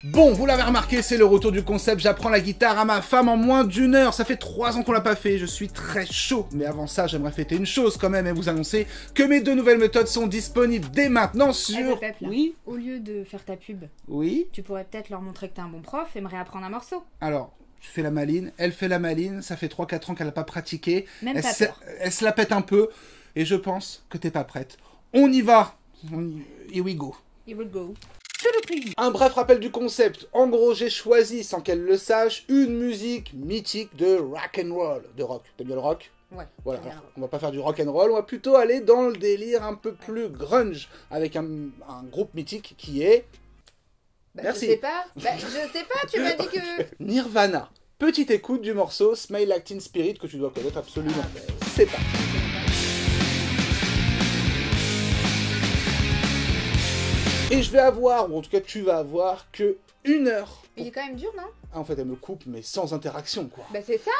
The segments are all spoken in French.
Bon, vous l'avez remarqué, c'est le retour du concept, j'apprends la guitare à ma femme en moins d'une heure, ça fait 3 ans qu'on l'a pas fait, je suis très chaud. Mais avant ça, j'aimerais fêter une chose quand même et vous annoncer que mes 2 nouvelles méthodes sont disponibles dès maintenant sur... Pep, là. Oui. Au lieu de faire ta pub, Oui. tu pourrais peut-être leur montrer que t'es un bon prof et me réapprendre un morceau. Alors, je fais la maline, elle fait la maline, ça fait 3-4 ans qu'elle n'a pas pratiqué. Même elle pas se... peur. Elle se la pète un peu et je pense que t'es pas prête. On y va. Here we go. You will go. Un bref rappel du concept. En gros, j'ai choisi, sans qu'elle le sache, une musique mythique de rock and roll, de rock. T'aimes bien le rock? Ouais. Voilà. Bien. On va pas faire du rock and roll, on va plutôt aller dans le délire un peu plus grunge avec un groupe mythique qui est Merci. Je sais pas. Tu m'as dit que... Nirvana. Petite écoute du morceau Smell Like Teen Spirit que tu dois connaître absolument. C'est parti. Et je vais avoir, ou en tout cas tu vas avoir, que 1 heure. Il est quand même dur, non? Ah, en fait, elle me coupe, mais sans interaction, quoi. Bah c'est ça.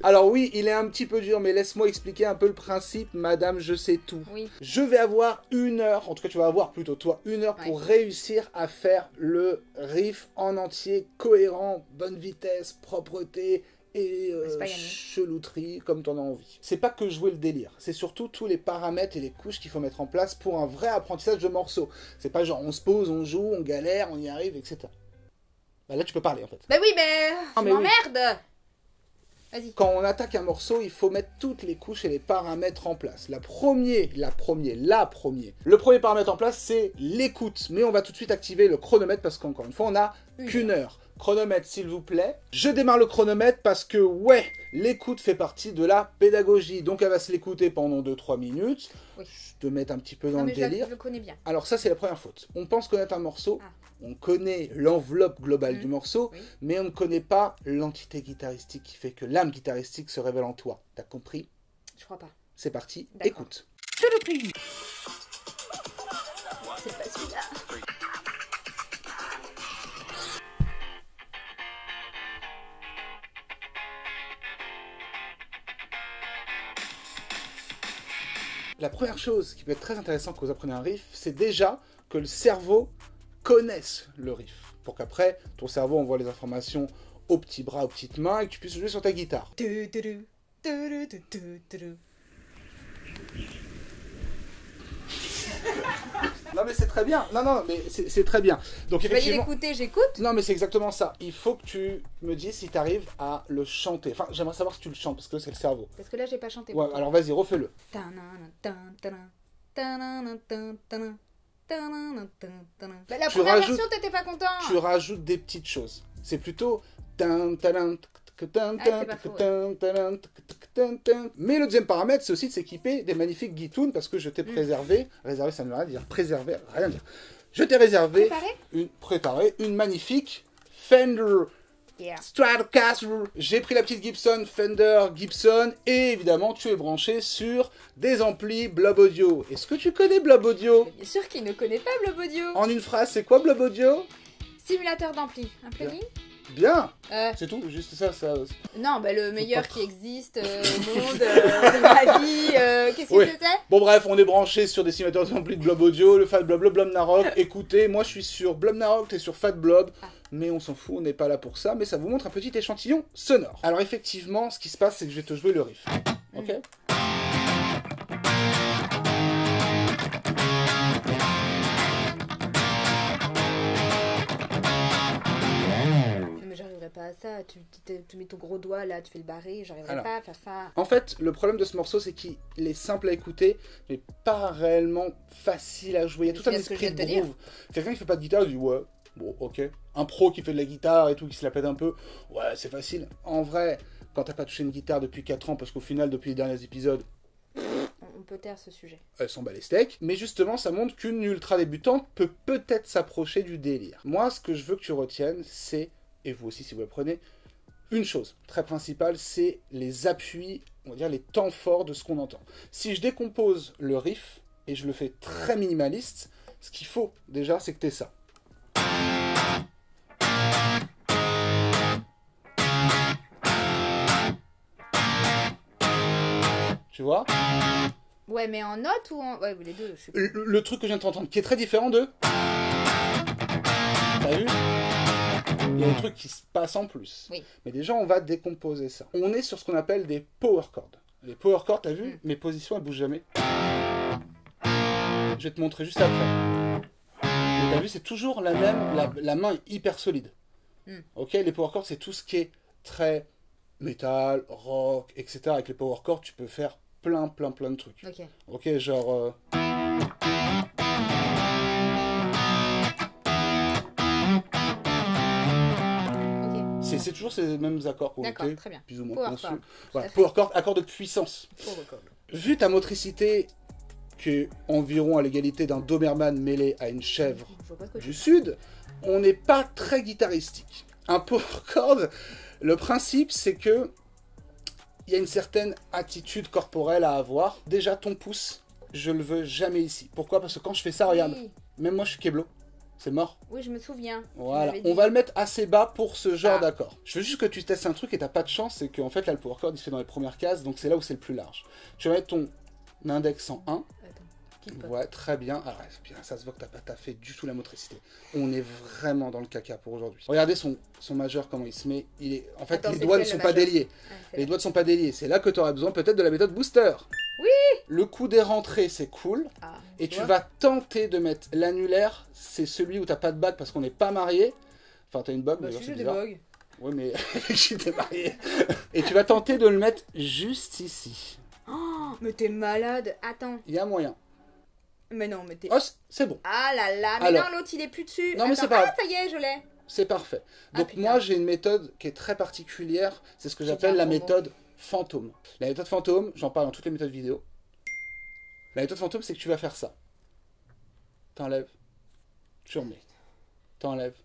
Alors oui, il est un petit peu dur, mais laisse-moi expliquer un peu le principe, madame, je sais tout. Oui. Je vais avoir 1 heure, en tout cas tu vas avoir plutôt toi, 1 heure pour réussir à faire le riff en entier, cohérent, bonne vitesse, propreté et chelouterie comme t'en as envie. C'est pas que jouer le délire, c'est surtout tous les paramètres et les couches qu'il faut mettre en place pour un vrai apprentissage de morceaux. C'est pas genre on se pose, on joue, on galère, on y arrive, etc. Bah là tu peux parler en fait. Bah oui, mais... Ah, mais m'emmerde. Vas-y. Quand on attaque un morceau, il faut mettre toutes les couches et les paramètres en place. Le premier paramètre en place, c'est l'écoute. Mais on va tout de suite activer le chronomètre parce qu'encore une fois, on a qu'1 heure. Chronomètre, s'il vous plaît. Je démarre le chronomètre parce que, ouais, l'écoute fait partie de la pédagogie. Donc, elle va se l'écouter pendant 2-3 minutes. Oui. Je te mets un petit peu dans le délire. Je le connais bien. Alors, ça, c'est la première faute. On pense connaître un morceau. On connaît l'enveloppe globale du morceau, mais on ne connaît pas l'entité guitaristique qui fait que l'âme guitaristique se révèle en toi. T'as compris? Je crois pas. C'est parti, écoute. C'est pas celui-là. La première chose qui peut être très intéressante quand vous apprenez un riff, c'est déjà que le cerveau connaisse le riff. Pour qu'après, ton cerveau envoie les informations aux petits bras, aux petites mains, et que tu puisses jouer sur ta guitare. Non mais c'est très bien, non mais c'est très bien. Donc Tu vas effectivement... l'écouter, j'écoute. Non mais c'est exactement ça, il faut que tu me dises si tu arrives à le chanter. Enfin j'aimerais savoir si tu le chantes, parce que c'est le cerveau. Parce que là j'ai pas chanté. Ouais, alors vas-y, refais-le. Bah, la première version, t'étais pas content. Tu rajoutes des petites choses. C'est plutôt... Mais le deuxième paramètre, c'est aussi de s'équiper des magnifiques guitounes, parce que je t'ai préservé... Réservé, ça ne veut rien dire. Préservé, rien dire. Je t'ai réservé... Préparé une magnifique Fender Stratocaster. J'ai pris la petite Gibson, Fender Gibson, et évidemment, tu es branché sur des amplis Blob Audio. Est-ce que tu connais Blob Audio? Bien sûr qu'il ne connaît pas Blob Audio. En une phrase, c'est quoi Blob Audio? Simulateur d'ampli. Un plugin? Bien. C'est tout, juste ça. Non, bah le meilleur qui existe au monde, de ma vie, qu'est-ce que c'était? Bon bref, on est branché sur des simulateurs d'ampli de Blob Audio, le Fat Blob, le Blob Narok. Écoutez, moi je suis sur Blob Narok, t'es sur Fat Blob, mais on s'en fout, on n'est pas là pour ça, mais ça vous montre un petit échantillon sonore. Alors effectivement, ce qui se passe, c'est que je vais te jouer le riff. Ok? Pas à ça, tu mets ton gros doigt là, tu fais le barré, j'arriverai pas à faire ça. En fait, le problème de ce morceau, c'est qu'il est simple à écouter, mais pas réellement facile à jouer. Il y a tout un esprit de groove. Quelqu'un qui fait pas de guitare, il dit ouais, bon, ok. Un pro qui fait de la guitare et tout, qui se la pète un peu, ouais, c'est facile. En vrai, quand t'as pas touché une guitare depuis 4 ans, parce qu'au final, depuis les derniers épisodes, on peut taire ce sujet. Elles s'en bat les steaks, mais justement, ça montre qu'une ultra débutante peut peut-être s'approcher du délire. Moi, ce que je veux que tu retiennes, c'est, et vous aussi si vous le prenez, une chose très principale, c'est les appuis, on va dire les temps forts de ce qu'on entend. Si je décompose le riff, et je le fais très minimaliste, ce qu'il faut déjà, c'est que tu aies ça. Tu vois? Ouais, mais en note ou en... Ouais, les deux, je sais pas. Le truc que je viens de t'entendre, qui est très différent de... T'as vu? Il y a des trucs qui se passent en plus. Oui. Mais déjà, on va décomposer ça. On est sur ce qu'on appelle des power chords. Les power chords, t'as vu? Mes positions, elles bougent jamais. Je vais te montrer juste après. Mais t'as vu, c'est toujours la même, la main est hyper solide. Ok, les power chords, c'est tout ce qui est très métal, rock, etc. Avec les power chords, tu peux faire plein de trucs. Ok, genre... C'est toujours ces mêmes accords qu'on était, plus ou moins conçus. Voilà, power chord, accord de puissance. Vu ta motricité, qui est environ à l'égalité d'un Doberman mêlé à une chèvre du sud, on n'est pas très guitaristique. Un power chord, le principe c'est que il y a une certaine attitude corporelle à avoir. Déjà ton pouce, je le veux jamais ici. Pourquoi? Parce que quand je fais ça, regarde, même moi je suis keblo. C'est mort. Oui, je me souviens. Voilà, on va le mettre assez bas pour ce genre d'accord. Je veux juste que tu testes un truc et t'as pas de chance, c'est qu'en fait là le power chord il se fait dans les premières cases, donc c'est là où c'est le plus large. Tu vas mettre ton index en 1. Ouais, très bien. Alors, bien, ça se voit que t'as pas taffé du tout la motricité. On est vraiment dans le caca pour aujourd'hui. Regardez son majeur, comment il se met. Il est... En fait, les doigts ne sont pas déliés. Les doigts ne sont pas déliés. C'est là que tu auras besoin peut-être de la méthode booster. Oui. Le coup des rentrées, c'est cool. Et tu vas tenter de mettre l'annulaire. C'est celui où t'as pas de bague parce qu'on n'est pas marié. Enfin, t'as une bague, mais c'est bizarre. Oui, mais j'étais marié. Et tu vas tenter de le mettre juste ici. Oh, mais t'es malade. Attends. Il y a moyen. Mais non, mais t'es... Oh, c'est bon. Ah là là, mais alors, non, l'autre il est plus dessus. Non, mais c'est pas... ça y est, je l'ai. C'est parfait. Donc moi, j'ai une méthode qui est très particulière. C'est ce que j'appelle la méthode fantôme. La méthode fantôme, j'en parle dans toutes les méthodes vidéo. La méthode fantôme, c'est que tu vas faire ça. T'enlèves, tu remets. T'enlèves,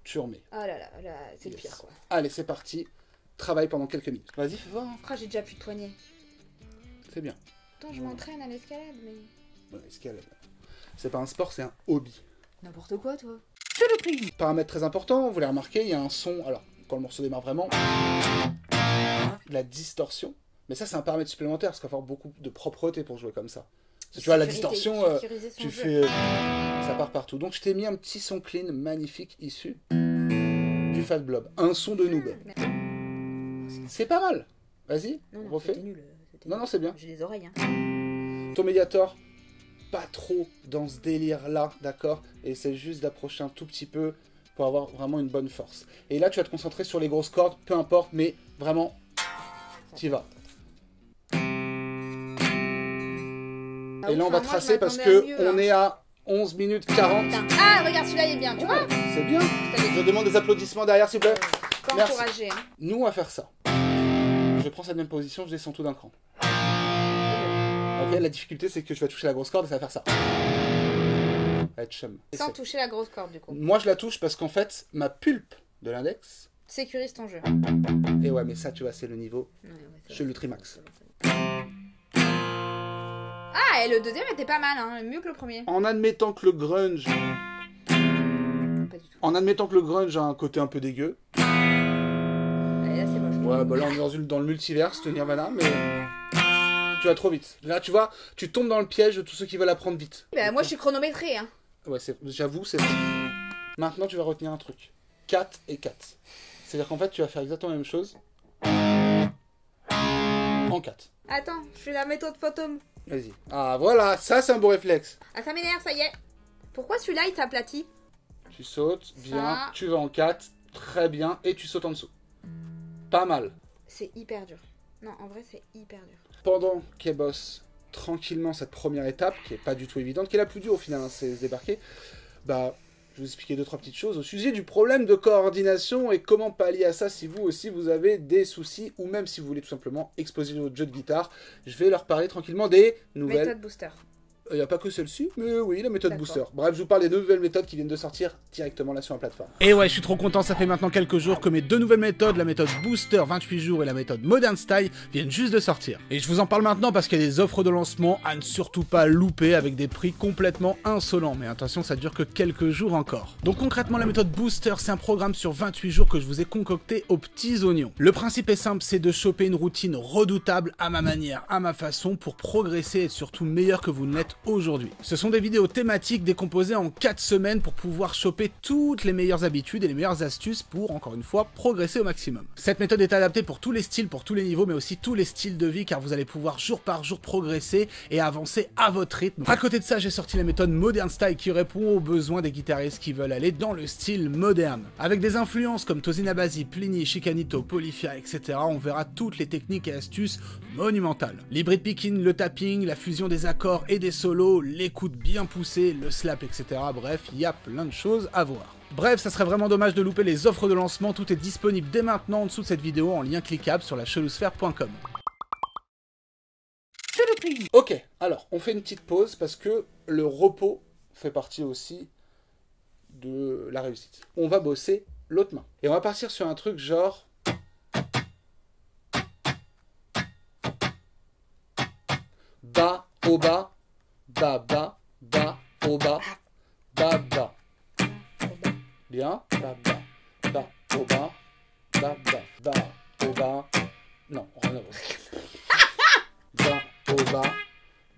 tu remets. Oh là là, c'est le pire, quoi. Allez, c'est parti. Travaille pendant quelques minutes. Vas-y, fais voir. Oh, j'ai déjà plus de poignets. C'est bien. Attends, je m'entraîne à l'escalade, mais... Ouais, escalade. C'est pas un sport, c'est un hobby. N'importe quoi, toi. Paramètre très important, vous l'avez remarqué, il y a un son, alors, quand le morceau démarre vraiment, la distorsion. Mais ça, c'est un paramètre supplémentaire, parce qu'il va falloir beaucoup de propreté pour jouer comme ça. Parce que tu vois, la distorsion, tu fais... ça part partout. Donc, je t'ai mis un petit son clean magnifique issu du Fat Blob. Un son de noob. C'est pas mal. Vas-y, refais. Nul, non, c'est bien. J'ai les oreilles, Ton médiator, pas trop dans ce délire-là, d'accord? Et c'est juste d'approcher un tout petit peu pour avoir vraiment une bonne force. Et là, tu vas te concentrer sur les grosses cordes, peu importe, mais vraiment, t'y vas. Et là, on va tracer parce que on est à 11 minutes 40. Ah, regarde, celui-là, il est bien, tu vois? C'est bien. Je demande des applaudissements derrière, s'il vous plaît. Merci. Nous, on va faire ça. Je prends cette même position, je descends tout d'un cran. Ok, la difficulté, c'est que je vais toucher la grosse corde et ça va faire ça. Sans toucher la grosse corde, du coup. Moi, je la touche parce qu'en fait, ma pulpe de l'index sécurise ton jeu. Et ouais, mais ça, tu vois, c'est le niveau. Je le trimax. Ah, et le deuxième était pas mal, hein, mieux que le premier. En admettant que le grunge... En admettant que le grunge a un côté un peu dégueu. Là, c'est moche. Ouais, bah là, on est dans le multiverse de Nirvana, mais... Tu vas trop vite. Là, tu vois, tu tombes dans le piège de tous ceux qui veulent apprendre vite. Bah, moi, je suis chronométré, hein. Ouais, j'avoue, c'est vrai. Maintenant, tu vas retenir un truc. 4 et 4. C'est-à-dire qu'en fait, tu vas faire exactement la même chose. En 4. Attends, je fais la méthode fantôme. Vas-y. Ah, voilà, ça, c'est un beau réflexe. Ah, ça m'énerve, ça y est. Pourquoi celui-là, il s'aplatit? Tu sautes, bien, tu vas en 4, très bien, et tu sautes en dessous. Pas mal. C'est hyper dur. Non, en vrai, c'est hyper dur. Pendant qu'elle bosse tranquillement cette première étape, qui est pas du tout évidente, qui est la plus dure au final, hein, c'est se débarquer, bah, je vais vous expliquer 2-3 petites choses au sujet du problème de coordination et comment pallier à ça si vous aussi vous avez des soucis, ou même si vous voulez tout simplement exposer votre jeu de guitare. Je vais leur parler tranquillement des nouvelles... Méthode booster. Il n'y a pas que celle-ci, mais oui, la méthode booster. Bref, je vous parle des nouvelles méthodes qui viennent de sortir directement là sur la plateforme. Et ouais, je suis trop content, ça fait maintenant quelques jours que mes deux nouvelles méthodes, la méthode booster 28 jours et la méthode modern style, viennent juste de sortir. Et je vous en parle maintenant parce qu'il y a des offres de lancement à ne surtout pas louper avec des prix complètement insolents. Mais attention, ça dure que quelques jours encore. Donc concrètement, la méthode booster, c'est un programme sur 28 jours que je vous ai concocté aux petits oignons. Le principe est simple, c'est de choper une routine redoutable à ma manière, à ma façon, pour progresser et être surtout meilleur que vous ne l'êtes aujourd'hui. Ce sont des vidéos thématiques décomposées en 4 semaines pour pouvoir choper toutes les meilleures habitudes et les meilleures astuces pour, encore une fois, progresser au maximum. Cette méthode est adaptée pour tous les styles, pour tous les niveaux, mais aussi tous les styles de vie, car vous allez pouvoir jour par jour progresser et avancer à votre rythme. À côté de ça, j'ai sorti la méthode Modern Style qui répond aux besoins des guitaristes qui veulent aller dans le style moderne. Avec des influences comme Tosin Abasi, Plini, Chicanito, Polyphia, etc., on verra toutes les techniques et astuces monumentales. L'hybrid picking, le tapping, la fusion des accords et des solos, l'écoute bien poussée, le slap, etc. Bref, il y a plein de choses à voir. Bref, ça serait vraiment dommage de louper les offres de lancement, tout est disponible dès maintenant en dessous de cette vidéo en lien cliquable sur la cheloosphère.com. Ok, alors on fait une petite pause parce que le repos fait partie aussi de la réussite. On va bosser l'autre main. Et on va partir sur un truc genre... Ba, au bas, ba, ba, ba, au bas, ba, ba. Bien, ba, ba, ba, au bas, ba, ba, ba, au bas. Non, rien à voir. Ba, au bas,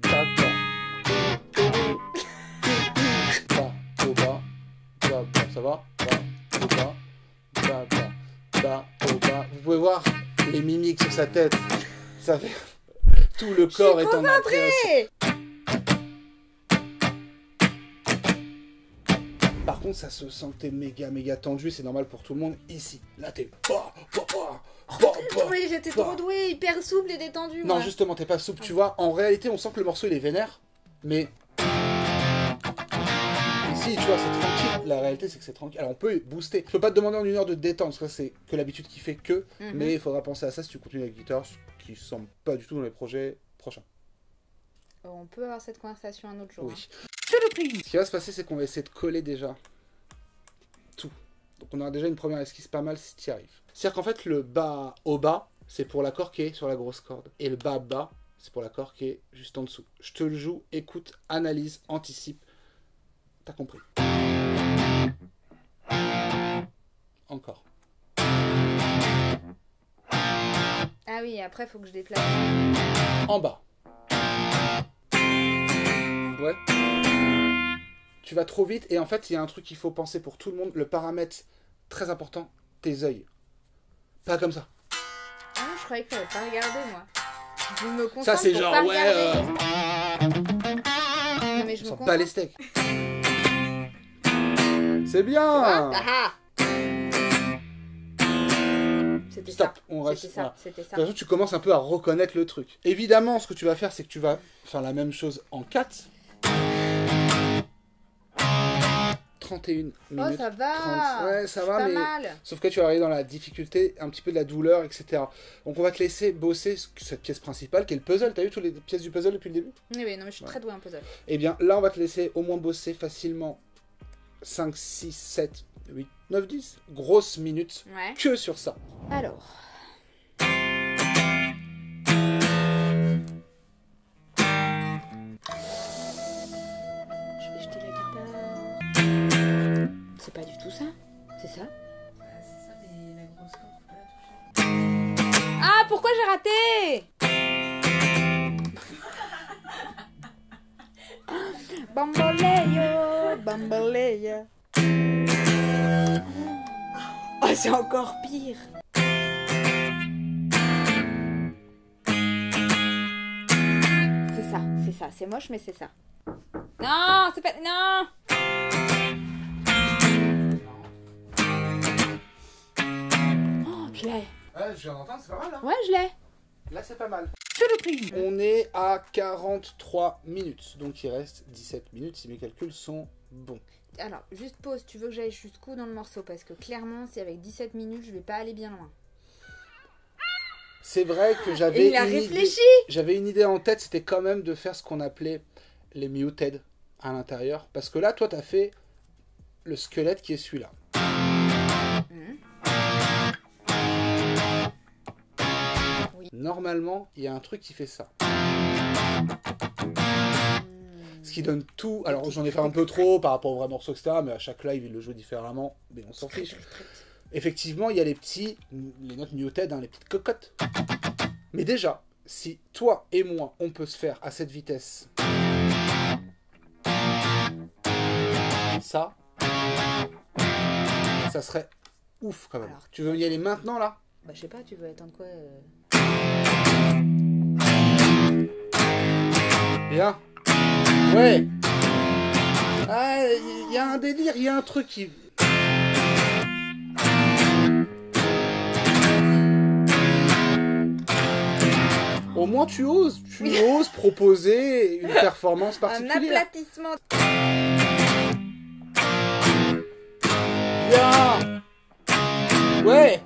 ba, ba. Ba, au bas, ba, ba. Ça va? Ba, au bas, ba, ba. Ba, au bas. Vous pouvez voir les mimiques sur sa tête. Ça fait... Tout le corps est en appréhension. Par contre, ça se sentait méga tendu, c'est normal pour tout le monde. Ici, là t'es... Oui, j'étais trop doué, hyper souple et détendu. Non, moi. Justement, t'es pas souple, tu vois. En réalité, on sent que le morceau, il est vénère, mais... Ici, tu vois, c'est tranquille. La réalité, c'est que c'est tranquille. Alors, on peut booster. Je peux pas te demander en une heure de te détendre, parce que c'est que l'habitude qui fait que. Mais il faudra penser à ça si tu continues avec la guitare, ce qui semble pas du tout dans les projets prochains. On peut avoir cette conversation un autre jour. Oui. Hein. Ce qui va se passer, c'est qu'on va essayer de coller déjà tout. Donc on aura déjà une première esquisse pas mal si tu y arrives. C'est-à-dire qu'en fait, le bas au bas, c'est pour l'accord qui est sur la grosse corde. Et le bas bas, c'est pour l'accord qui est juste en dessous. Je te le joue, écoute, analyse, anticipe. T'as compris. Encore. Ah oui, après, faut que je déplace. En bas. Ouais. Tu vas trop vite et en fait, il y a un truc qu'il faut penser pour tout le monde. Le paramètre très important, tes yeux. Pas comme ça. Ah, je croyais que t'avais pas regardé, moi. Je me concentre ça, c'est pour genre, pas ouais. Non, mais je me Sens concentre. pas les steaks. C'est bien. C'était Stop, ça. on reste. C'était ça. Voilà. C'était De ça. toute façon, tu commences un peu à reconnaître le truc. Évidemment, ce que tu vas faire, c'est que tu vas faire la même chose en 4. 31 minutes. Oh, ça va. 30. Ouais, ça va, pas mais... mal. Sauf que tu vas arriver dans la difficulté, un petit peu de la douleur, etc. Donc on va te laisser bosser cette pièce principale, qui est le puzzle. T'as vu toutes les pièces du puzzle depuis le début? Oui, non, mais je suis très douée en puzzle. Eh bien, là, on va te laisser au moins bosser facilement 5, 6, 7, 8, 9, 10 grosses minutes Ouais. que sur ça. Alors. Je vais jeter la guitare. C'est pas du tout ça. C'est ça. C'est ça, mais la grosse corde, faut pas la toucher. Ah, pourquoi j'ai raté? Bamboleyo, bamboleyo. Oh, c'est encore pire. C'est ça. C'est moche, mais c'est ça. Non, c'est pas... Non. Oh, je l'ai. Ouais, je viens d'entendre, c'est pas mal, hein? Ouais, je l'ai. Là, c'est pas mal. On est à 43 minutes, donc il reste 17 minutes si mes calculs sont bons. Alors, juste pause, tu veux que j'aille jusqu'où dans le morceau? Parce que clairement, si avec 17 minutes, je vais pas aller bien loin. C'est vrai que j'avais Et il a réfléchi. J'avais une idée en tête, c'était quand même de faire ce qu'on appelait les muted à l'intérieur. Parce que là, toi, t'as fait le squelette qui est celui-là. Oui. Normalement, il y a un truc qui fait ça. Ce qui donne tout... Alors, j'en ai fait un peu trop par rapport au vrai morceau, etc. Mais à chaque live, il le joue différemment. Mais on s'en fiche. Effectivement, il y a les notes muted, hein, les petites cocottes. Mais déjà, si toi et moi, on peut se faire à cette vitesse Ça serait ouf quand même. Alors, tu veux y aller maintenant là? Bah je sais pas, tu veux attendre quoi Bien. Ouais. Ah, il y a un délire, il y a un truc qui... Au moins tu oses proposer une performance particulière. Un aplatissement. Bien. Ouais.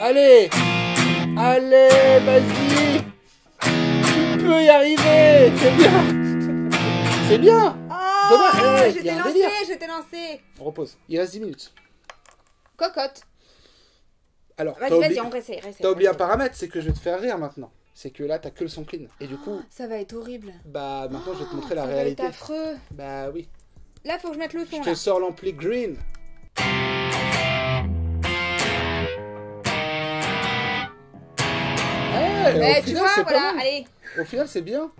Allez. Allez, vas-y. Tu peux y arriver. C'est bien. C'est bien. Oh, Dommage. je t'ai lancé. On repose. Il reste 10 minutes. Cocotte. Alors, Vas-y, on réessaye. T'as oublié un paramètre, c'est que je vais te faire rire maintenant. C'est que là, t'as que le son clean. Et du coup... Ça va être horrible. Bah, maintenant, je vais te montrer la réalité. Ça va être affreux. Bah oui. Là, faut que je mette le son, Je te sors l'ampli green. Ouais, Mais au tu final, vois, c'est voilà, pas mal. allez. Au final, c'est bien.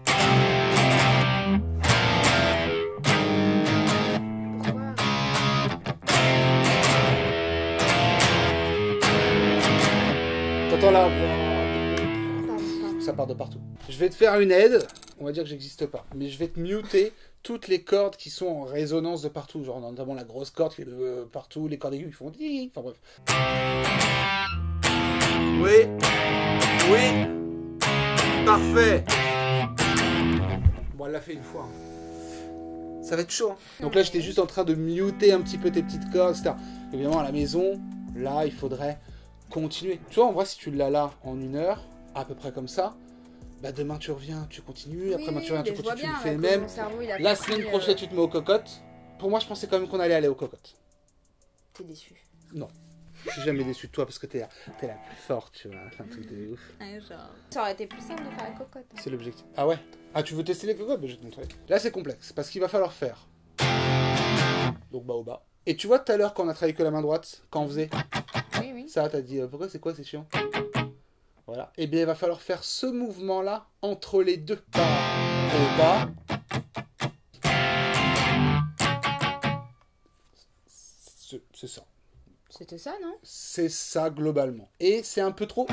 Pourquoi? T'entends là? Pardon. Ça part de partout. Je vais te faire une aide. On va dire que j'existe pas. Mais je vais te muter toutes les cordes qui sont en résonance de partout. Genre notamment la grosse corde qui est de partout. Les cordes aiguës qui font... Enfin bref. Oui. Oui. Parfait. Bon, elle l'a fait une fois. Ça va être chaud. Hein. Donc là, j'étais juste en train de muter un petit peu tes petites cordes, etc. Évidemment, à la maison, là, il faudrait continuer. Tu vois, en vrai, si tu l'as là en 1 heure, à peu près comme ça, bah demain tu reviens, tu continues, après demain tu reviens, tu continues, tu le fais même. La semaine prochaine, tu te mets aux cocottes. Pour moi, je pensais quand même qu'on allait aller aux cocottes. T'es déçu. Non. Je suis jamais déçu de toi parce que t'es la plus forte, tu vois. C'est un truc de ouf. Ça aurait été plus simple de faire la cocotte. Hein. C'est l'objectif. Ah ouais? Ah, tu veux tester les cocottes? Bah, je vais te montrer. Là, c'est complexe parce qu'il va falloir faire. Donc, bas au bas. Et tu vois tout à l'heure quand on a travaillé que la main droite, quand on faisait Oui. ça, t'as dit pourquoi c'est quoi, c'est chiant? Voilà. Et bien, il va falloir faire ce mouvement-là entre les deux. Bas, au bas. C'est ça. C'était ça, non? C'est ça globalement. Et c'est un peu trop.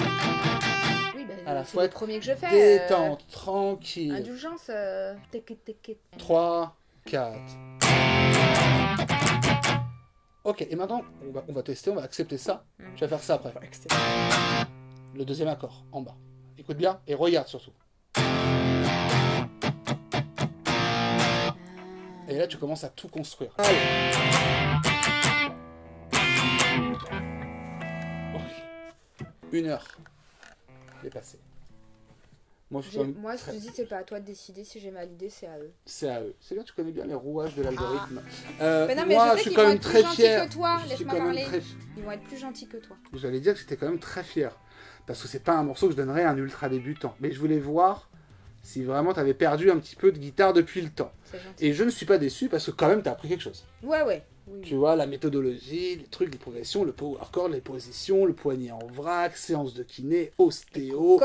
Oui, bah, à la c'est fois le premier que je fais. détente, tranquille. Indulgence. 3, 4. Ok, et maintenant, on va tester, on va accepter ça. Je vais faire ça après. Le deuxième accord, en bas. Écoute bien et regarde surtout. Et là, tu commences à tout construire. Allez. Ok. 1 heure. Dépassé. Moi, je te dis, c'est pas à toi de décider. Si j'ai mal idée, c'est à eux. C'est à eux. C'est bien, tu connais bien les rouages de l'algorithme. Mais non, mais moi, je sais suis qu'ils quand vont même être très plus fier. gentils que toi. Laisse-moi parler. Très... Ils vont être plus gentils que toi. J'allais dire que j'étais quand même très fier. Parce que c'est pas un morceau que je donnerais à un ultra débutant. Mais je voulais voir si vraiment t'avais perdu un petit peu de guitare depuis le temps. Et je ne suis pas déçu parce que quand même t'as appris quelque chose. Ouais. Oui. Tu vois, la méthodologie, les trucs, les progressions, le power chord, les positions, le poignet en vrac, séance de kiné, ostéo.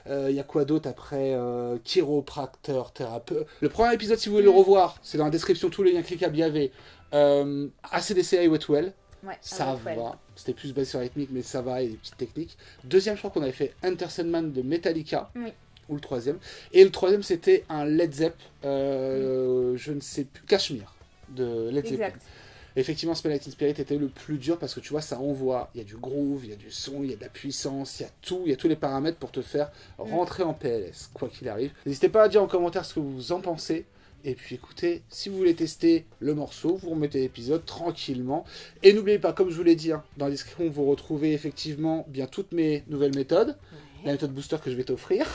Il y a quoi d'autre après chiropracteur, thérapeute. Le premier épisode, si vous voulez le revoir, c'est dans la description, tous les liens cliquables, il y avait ACDC et Wetwell. Ouais, ça va. C'était plus basé sur la rythmique, mais ça va, il y a des petites techniques. Deuxième, je crois qu'on avait fait Enter Sandman de Metallica. Oui. Ou le troisième. Et le troisième, c'était un Led Zepp, je ne sais plus, Cashmere de Led Zeppelin. Effectivement, Smell Like Teen Spirit était le plus dur parce que tu vois, ça envoie. Il y a du groove, il y a du son, il y a de la puissance, il y a tout, il y a tous les paramètres pour te faire rentrer en PLS, quoi qu'il arrive. N'hésitez pas à dire en commentaire ce que vous en pensez. Et puis écoutez, si vous voulez tester le morceau, vous remettez l'épisode tranquillement. Et n'oubliez pas, comme je vous l'ai dit, dans la description, vous retrouvez effectivement bien toutes mes nouvelles méthodes. La méthode booster que je vais t'offrir.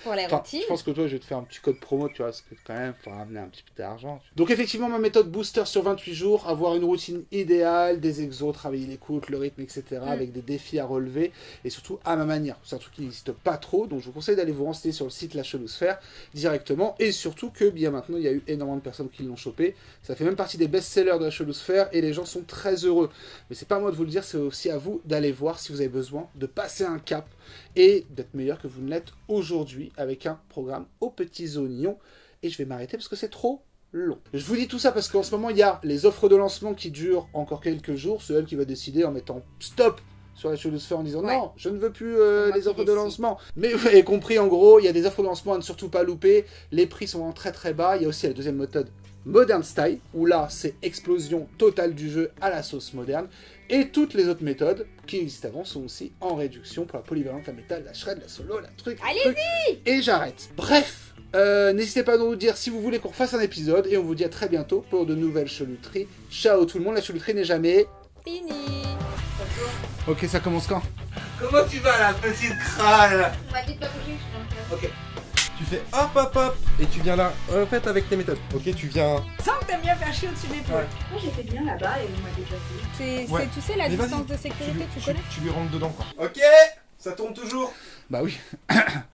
Pour les routines. Je pense que toi, je vais te faire un petit code promo, tu vois, parce que quand même, il faut ramener un petit peu d'argent. Donc effectivement, ma méthode booster sur 28 jours, avoir une routine idéale, des exos, travailler l'écoute, le rythme, etc., avec des défis à relever, et surtout à ma manière. C'est un truc qui n'existe pas trop, donc je vous conseille d'aller vous renseigner sur le site La Chelousphère directement, et surtout que bien maintenant, il y a eu énormément de personnes qui l'ont chopé. Ça fait même partie des best-sellers de La Chelousphère, et les gens sont très heureux. Mais c'est pas à moi de vous le dire, c'est aussi à vous d'aller voir si vous avez besoin de passer un cap et d'être meilleur que vous ne l'êtes aujourd'hui avec un programme aux petits oignons. Et je vais m'arrêter parce que c'est trop long. Je vous dis tout ça parce qu'en ce moment, il y a les offres de lancement qui durent encore quelques jours. C'est elle qui va décider en mettant stop sur la Chelosphère en disant non, je ne veux plus les offres de lancement. Mais vous avez compris, en gros, il y a des offres de lancement à ne surtout pas louper. Les prix sont vraiment très très bas. Il y a aussi la deuxième méthode, Modern Style, où là, c'est explosion totale du jeu à la sauce moderne. Et toutes les autres méthodes qui existent avant sont aussi en réduction pour la polyvalente, la métal, la shred, la solo, la truc. Allez-y! Et j'arrête. Bref, n'hésitez pas à nous dire si vous voulez qu'on fasse un épisode. Et on vous dit à très bientôt pour de nouvelles chelouteries. Ciao tout le monde, la chelouterie n'est jamais Fini! Ok, ça commence quand? Comment tu vas la petite crâne? On m'a dit de pas bouger, je suis Ok. Tu fais hop hop hop et tu viens là, en fait avec tes méthodes. Ok, tu viens... Sens que t'aimes bien faire chier au-dessus des l'épaule. Moi j'étais bien là-bas et on m'a déplacé. C'est, Ouais. tu sais, la Mais distance vas-y, de sécurité, tu connais? Tu lui rentres dedans quoi. Ok, ça tourne toujours. Bah oui.